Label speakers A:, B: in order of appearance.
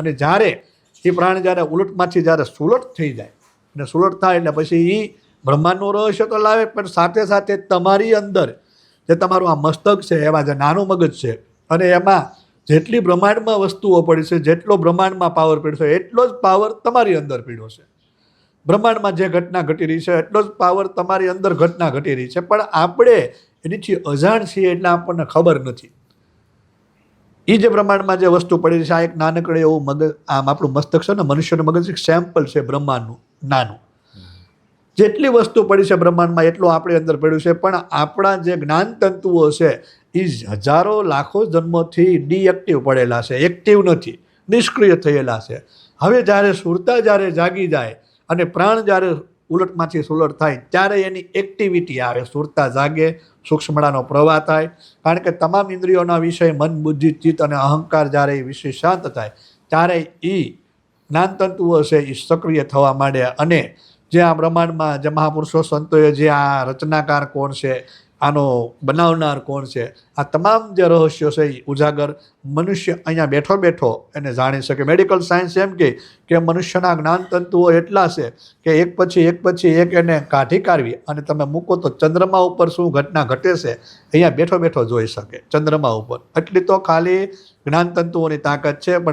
A: અને જ્યારે એ પ્રાણ જ્યારે ઉલટમાંથી જ્યારે સુલટ થઈ જાય અને સુલટ થાય એટલે પછી એ બ્રહ્માંડનું રહસ્ય તો લાવે, પણ સાથે સાથે તમારી અંદર જે તમારું આ મસ્તક છે, એમાં જે નાનું મગજ છે, અને એમાં જેટલી બ્રહ્માંડમાં વસ્તુઓ પડી છે, જેટલો બ્રહ્માંડમાં પાવર પીડ્યો છે, એટલો જ પાવર તમારી અંદર પીડ્યો છે. બ્રહ્માંડમાં જે ઘટના ઘટી રહી છે એટલો જ પાવર તમારી અંદર ઘટના ઘટી રહી છે, પણ આપણે એનીથી અજાણ છીએ એટલે આપણને ખબર નથી. એ જે બ્રહ્માંડમાં જે વસ્તુ પડી છે, આ એક નાનકડે એવું મગજ, આમ આપણું મસ્તક છે ને, મનુષ્યનું મગજ એક સેમ્પલ છે બ્રહ્માંડનું નાનું. જેટલી વસ્તુ પડી છે બ્રહ્માંડમાં એટલું આપણી અંદર પડ્યું છે, પણ આપણા જે જ્ઞાન તંતુઓ છે એ હજારો લાખો જન્મોથી ડીએક્ટિવ પડેલા છે, એક્ટિવ નથી, નિષ્ક્રિય થયેલા છે. હવે જ્યારે સુરતા જ્યારે જાગી જાય અને પ્રાણ જ્યારે ઉલટમાંથી સુલટ થાય ત્યારે એની એક્ટિવિટી આવે, સુરતા જાગે, સૂક્ષ્મણાનો પ્રવાહ થાય. કારણ કે તમામ ઇન્દ્રિયોના વિષય મન, બુદ્ધિ, ચિત્ત અને અહંકાર જ્યારે એ વિષય શાંત થાય ત્યારે એ જ્ઞાનતંતુઓ છે એ સક્રિય થવા માંડે. અને જે આ બ્રહ્માંડમાં જે મહાપુરુષો સંતોએ જે આ રચનાકાર કોણ છે, આનો બનાવનાર કોણ છે, આ તમામ જે રહસ્યો છે એ ઉજાગર મનુષ્ય અહીંયા બેઠો બેઠો એને જાણી શકે. મેડિકલ સાયન્સ એમ કે મનુષ્યના જ્ઞાનતંતુઓ એટલા છે કે એક પછી એક એને કાઢી કાઢવી અને તમે મૂકો તો ચંદ્રમા ઉપર શું ઘટના ઘટે છે અહીંયા બેઠો બેઠો જોઈ શકે ચંદ્રમા ઉપર. એટલી તો ખાલી જ્ઞાનતંતુઓની તાકાત છે. પણ